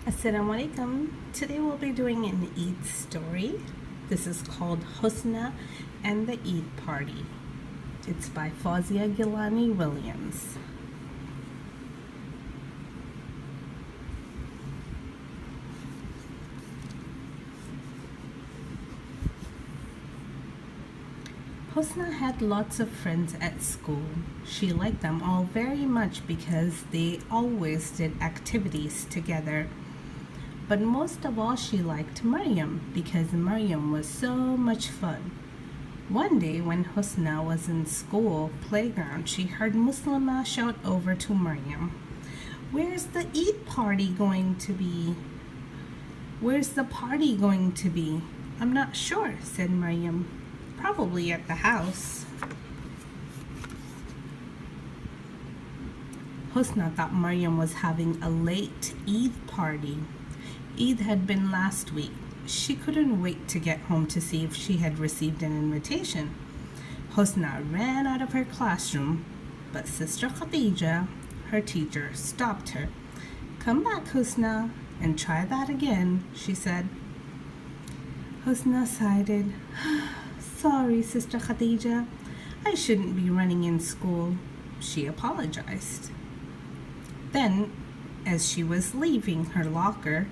Assalamu alaikum. Today we'll be doing an Eid story. This is called Husna and the Eid Party. It's by Fawzia Gilani Williams. Husna had lots of friends at school. She liked them all very much because they always did activities together. But most of all, she liked Maryam because Maryam was so much fun. One day, when Husna was in school playground, she heard Muslima shout over to Maryam, "Where's the Eid party going to be? Where's the party going to be?" "I'm not sure," said Maryam. "Probably at the house." Husna thought Maryam was having a late Eid party. Eid had been last week. She couldn't wait to get home to see if she had received an invitation. Husna ran out of her classroom, but Sister Khadija, her teacher, stopped her. "Come back, Husna, and try that again," she said. Husna sighed. "Sorry, Sister Khadija. I shouldn't be running in school," she apologized. Then, as she was leaving her locker,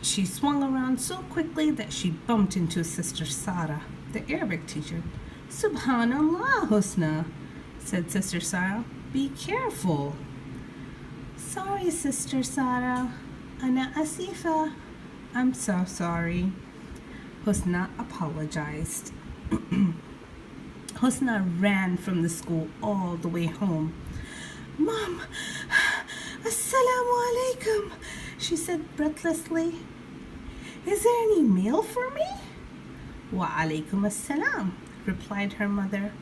she swung around so quickly that she bumped into Sister Sarah, the Arabic teacher. "Subhanallah, Husna," said Sister Sarah. "Be careful." "Sorry, Sister Sarah. Ana asifa." "I'm so sorry." Husna apologized. Husna ran from the school all the way home. "Mom, assalamu alaikum," she said breathlessly. "Is there any mail for me?" "Wa alaikum assalam," replied her mother.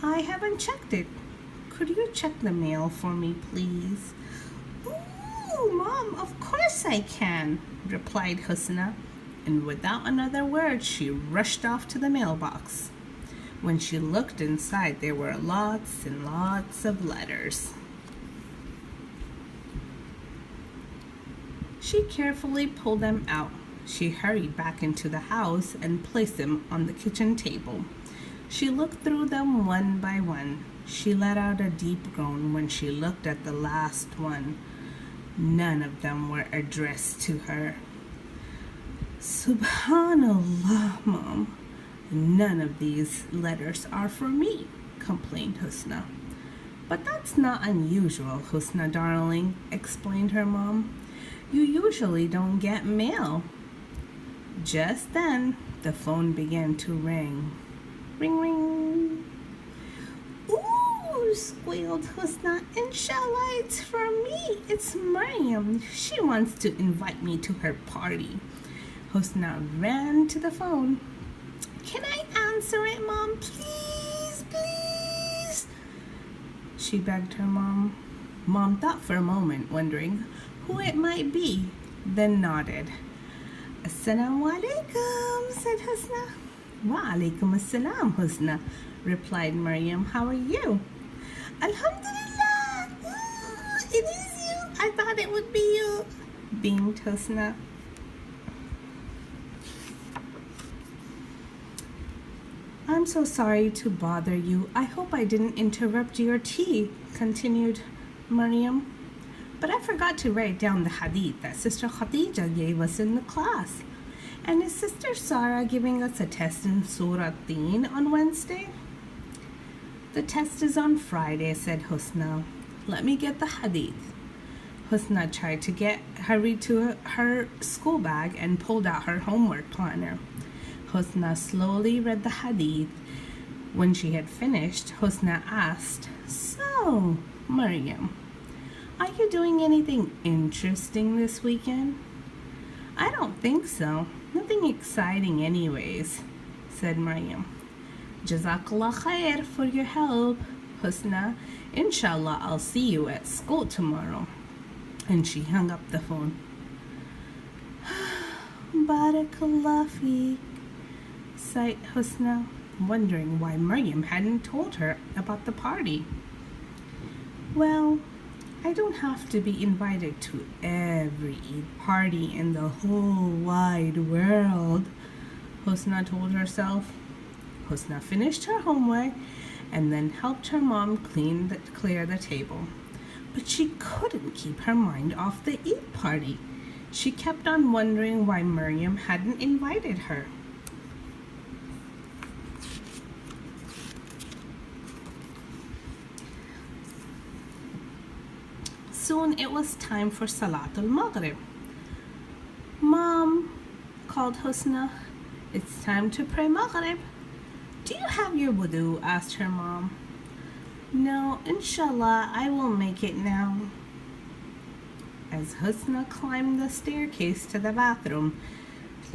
"I haven't checked it. Could you check the mail for me, please?" "Ooh, Mom, of course I can," replied Husna, and without another word she rushed off to the mailbox. When she looked inside, there were lots and lots of letters. She carefully pulled them out. She hurried back into the house and placed them on the kitchen table. She looked through them one by one. She let out a deep groan when she looked at the last one. None of them were addressed to her. "Subhanallah, Mom. None of these letters are for me," complained Husna. "But that's not unusual, Husna darling," explained her mom. "You usually don't get mail." Just then, the phone began to ring. Ring, ring. "Ooh," squealed Husna. "Inshallah, it's for me. It's Maryam. She wants to invite me to her party." Husna ran to the phone. "Can I answer it, Mom? Please, please," she begged her mom. Mom thought for a moment, wondering who it might be, then nodded. "Assalamu alaikum," said Husna. "Wa alaikum assalam, Husna," replied Maryam. "How are you?" "Alhamdulillah. It is you. I thought it would be you," beamed Husna. "I'm so sorry to bother you. I hope I didn't interrupt your tea," continued Maryam. "But I forgot to write down the hadith that Sister Khadija gave us in the class. And is Sister Sarah giving us a test in Surah Teen on Wednesday?" "The test is on Friday," said Husna. "Let me get the hadith." Husna tried to hurry to her school bag and pulled out her homework planner. Husna slowly read the hadith. When she had finished, Husna asked, "So, Maryam, are you doing anything interesting this weekend?" "I don't think so. Nothing exciting anyways," said Maryam. "Jazakallah khair for your help, Husna. Inshallah, I'll see you at school tomorrow." And she hung up the phone. "Barakallah feek," sighed Husna, wondering why Maryam hadn't told her about the party. "Well, I don't have to be invited to every Eid party in the whole wide world, Husna told herself. Husna finished her homework and then helped her mom clear the table. But she couldn't keep her mind off the Eid party. She kept on wondering why Miriam hadn't invited her. Soon it was time for Salatul Maghrib. Mom, called Husna, it's time to pray Maghrib. Do you have your wudu? Asked her mom. No, inshallah, I will make it now. As Husna climbed the staircase to the bathroom,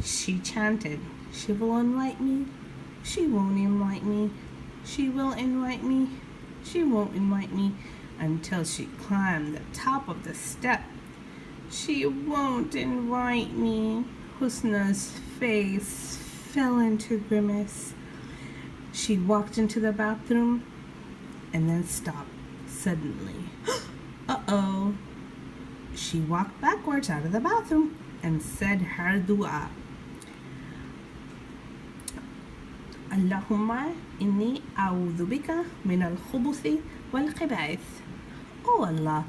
she chanted, she will invite me, she won't invite me, she will invite me, she won't invite me, until she climbed the top of the step. She won't invite me. Husna's face fell into grimace. She walked into the bathroom and then stopped suddenly. Uh-oh. She walked backwards out of the bathroom and said her dua. Allahumma inni a'udhu bika min al-khubuthi wal-khaba'ith. Oh Allah,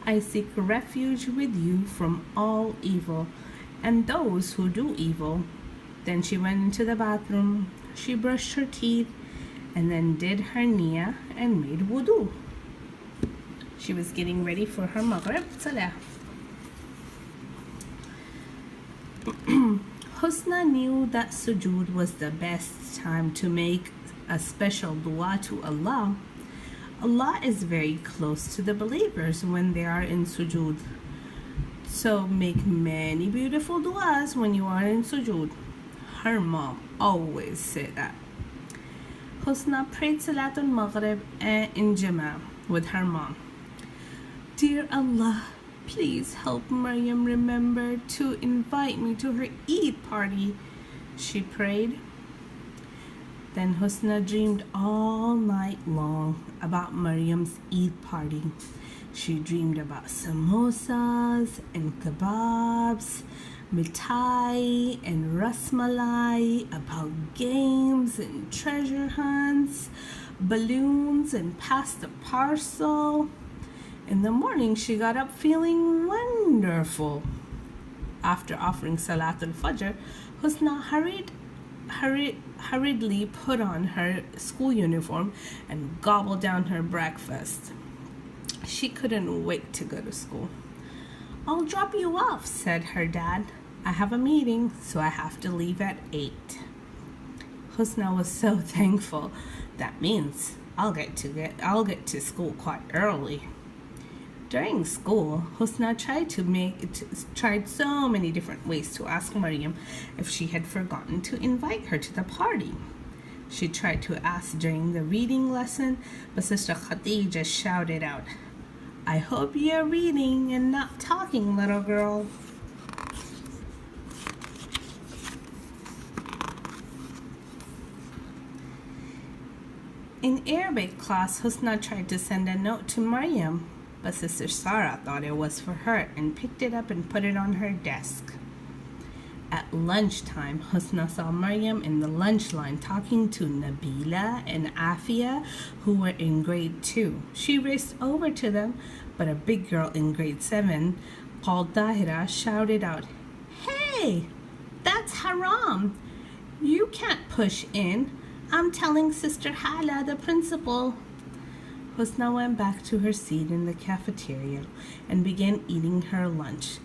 I seek refuge with you from all evil and those who do evil. Then she went into the bathroom, she brushed her teeth, and then did her niyyah and made wudu. She was getting ready for her Maghrib Salah. Husna knew that sujood was the best time to make a special dua to Allah. Allah is very close to the believers when they are in sujood. So make many beautiful duas when you are in sujood. Her mom always said that. Husna prayed Salatul Maghrib in Jama with her mom. Dear Allah, please help Maryam remember to invite me to her Eid party, she prayed. Then Husna dreamed all night long about Maryam's Eid party. She dreamed about samosas and kebabs, mithai and rasmalai, about games and treasure hunts, balloons and pasta parcel. In the morning, she got up feeling wonderful. After offering Salatul Fajr, Husna hurriedly put on her school uniform and gobbled down her breakfast. She couldn't wait to go to school. I'll drop you off, said her dad. I have a meeting, so I have to leave at 8. Husna was so thankful. That means I'll get to school quite early. During school, Husna tried so many different ways to ask Maryam if she had forgotten to invite her to the party. She tried to ask during the reading lesson, but Sister Khadija shouted out, I hope you're reading and not talking, little girl. In Arabic class, Husna tried to send a note to Maryam, but Sister Sarah thought it was for her and picked it up and put it on her desk. At lunchtime, Husna saw Maryam in the lunch line talking to Nabila and Afia, who were in grade 2. She raced over to them, but a big girl in grade 7, called Dahira, shouted out, Hey, that's haram. You can't push in. I'm telling Sister Hala, the principal. Husna went back to her seat in the cafeteria and began eating her lunch.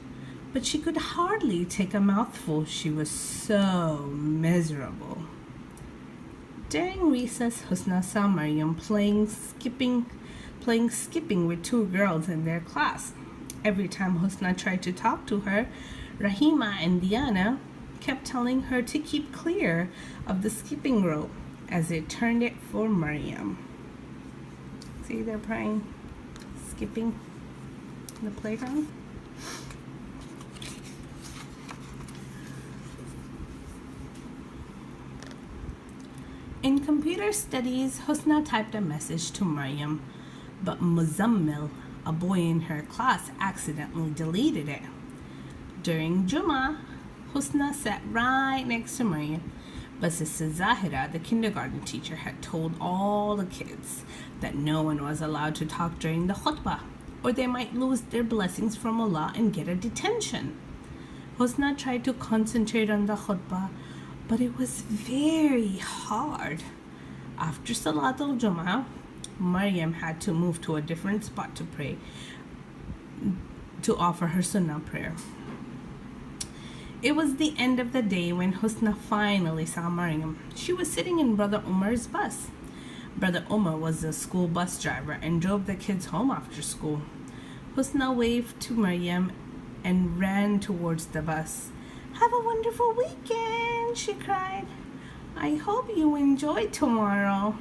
But she could hardly take a mouthful. She was so miserable. During recess, Husna saw Maryam playing skipping with 2 girls in their class. Every time Husna tried to talk to her, Rahima and Diana kept telling her to keep clear of the skipping rope as they turned it for Maryam. See, they're playing skipping in the playground. In computer studies, Husna typed a message to Maryam, but Muzammil A boy in her class accidentally deleted it. During Juma, Husna sat right next to Maryam, but Sister Zahira, the kindergarten teacher, had told all the kids that no one was allowed to talk during the khutbah, or they might lose their blessings from Allah and get a detention. Husna tried to concentrate on the khutbah, but it was very hard. After Salat al-Jum'ah, Maryam had to move to a different spot to pray, to offer her sunnah prayer. It was the end of the day when Husna finally saw Maryam. She was sitting in Brother Umar's bus. Brother Umar was a school bus driver and drove the kids home after school. Husna waved to Maryam and ran towards the bus. "Have a wonderful weekend," she cried. "I hope you enjoy tomorrow."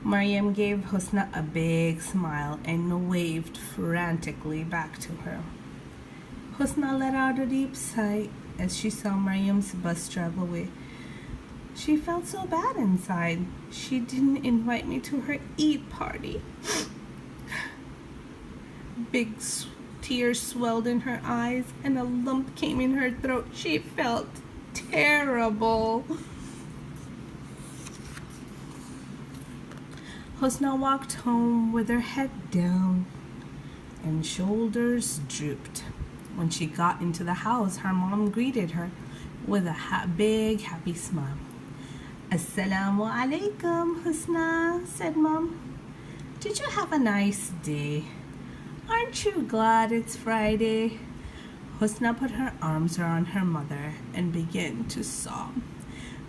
Maryam gave Husna a big smile and waved frantically back to her. Husna let out a deep sigh as she saw Maryam's bus drive away. She felt so bad inside. She didn't invite me to her Eid party. Big tears swelled in her eyes and a lump came in her throat. She felt terrible. Husna walked home with her head down and shoulders drooped. When she got into the house, her mom greeted her with a big happy smile. "Assalamu alaikum, Husna," said Mom. "Did you have a nice day? Aren't you glad it's Friday?" Husna put her arms around her mother and began to sob.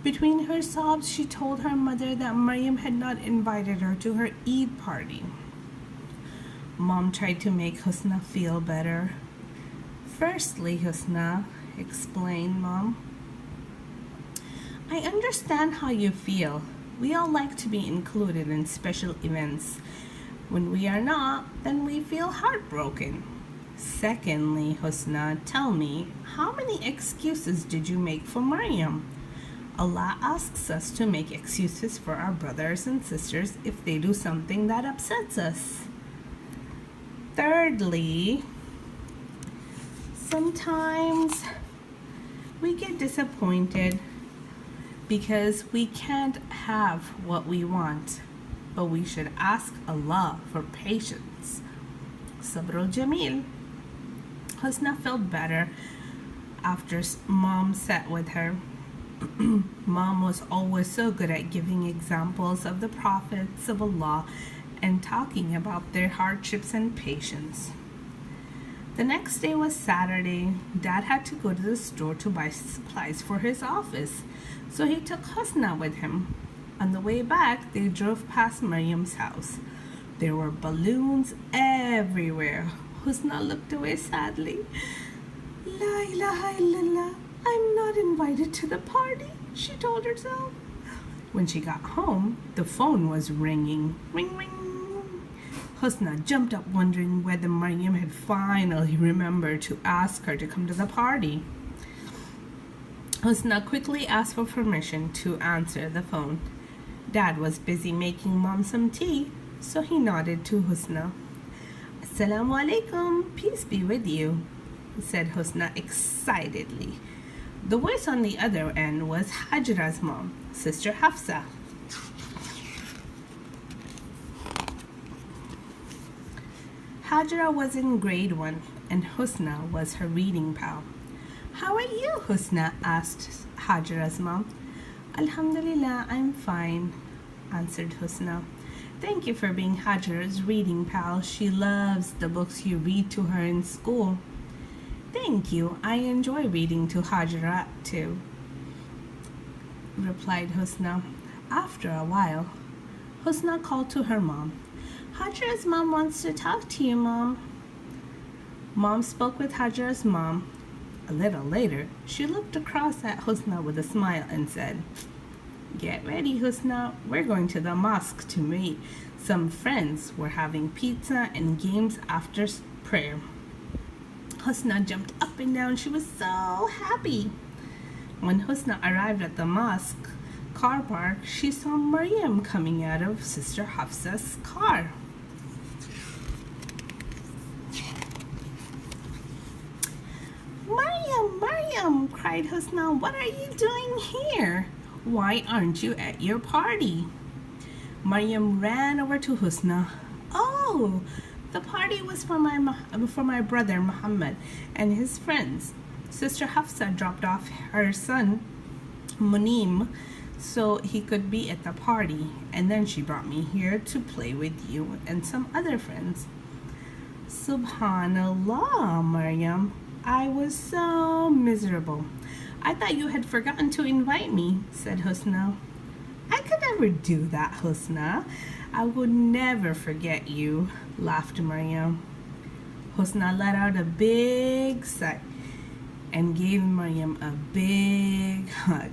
Between her sobs, she told her mother that Maryam had not invited her to her Eid party. Mom tried to make Husna feel better. "Firstly, Husna," explained Mom, "I understand how you feel. We all like to be included in special events. When we are not, then we feel heartbroken. Secondly, Husna, tell me, how many excuses did you make for Maryam? Allah asks us to make excuses for our brothers and sisters if they do something that upsets us. Thirdly, sometimes we get disappointed because we can't have what we want, but we should ask Allah for patience." Sabrul Jamil. Husna felt better after Mom sat with her. Mom was always so good at giving examples of the prophets of Allah and talking about their hardships and patience. The next day was Saturday. Dad had to go to the store to buy supplies for his office, so he took Husna with him. On the way back, they drove past Maryam's house. There were balloons everywhere. Husna looked away sadly. "La ilaha illallah, I'm not invited to the party," she told herself. When she got home, the phone was ringing. Ring, ring. Husna jumped up wondering whether Maryam had finally remembered to ask her to come to the party. Husna quickly asked for permission to answer the phone. Dad was busy making Mom some tea, so he nodded to Husna. "Assalamu alaikum, peace be with you," said Husna excitedly. The voice on the other end was Hajra's mom, Sister Hafsa. Hajra was in grade 1 and Husna was her reading pal. "How are you, Husna?" asked Hajra's mom. "Alhamdulillah, I'm fine," answered Husna. "Thank you for being Hajra's reading pal. She loves the books you read to her in school." "Thank you. I enjoy reading to Hajra too," replied Husna. After a while, Husna called to her mom. "Hajra's mom wants to talk to you, Mom." Mom spoke with Hajra's mom. A little later, she looked across at Husna with a smile and said, "Get ready, Husna. We're going to the mosque to meet some friends. We're having pizza and games after prayer." Husna jumped up and down. She was so happy. When Husna arrived at the mosque car park, she saw Maryam coming out of Sister Hafsa's car. Mariam, cried Husna, what are you doing here? Why aren't you at your party? Mariam ran over to Husna. Oh, the party was for my brother Muhammad and his friends. Sister Hafsa dropped off her son Munim so he could be at the party, and then she brought me here to play with you and some other friends. Subhanallah, Maryam, I was so miserable. I thought you had forgotten to invite me, said Husna. I could never do that, Husna. I would never forget you, laughed Maryam. Husna let out a big sigh and gave Maryam a big hug.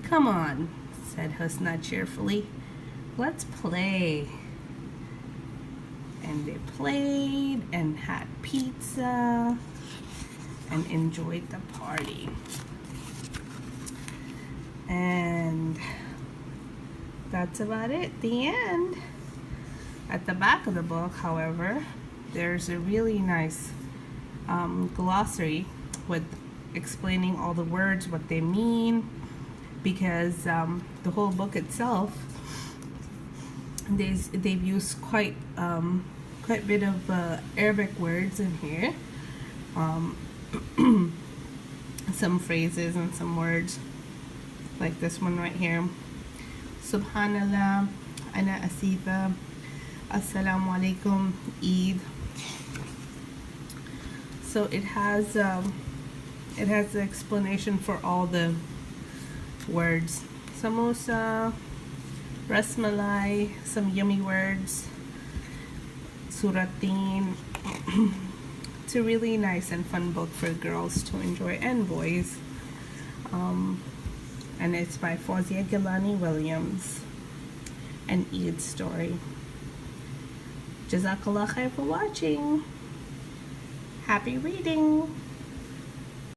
Come on, said Husna cheerfully. Let's play. And they played and had pizza and enjoyed the party. And that's about it, the end. At the back of the book, however, there's a really nice glossary with explaining all the words, what they mean, because the whole book itself, they've used quite a bit of Arabic words in here, some phrases and some words, like this one right here. Subhanallah, ana asifa, assalamu alaikum, Eid. So it has the explanation for all the words. Samosa, rasmalai, some yummy words, suratin. It's a really nice and fun book for girls to enjoy, and boys. And it's by Fawzia Gilani Williams, an Eid story. Jazakallah khair for watching. Happy reading.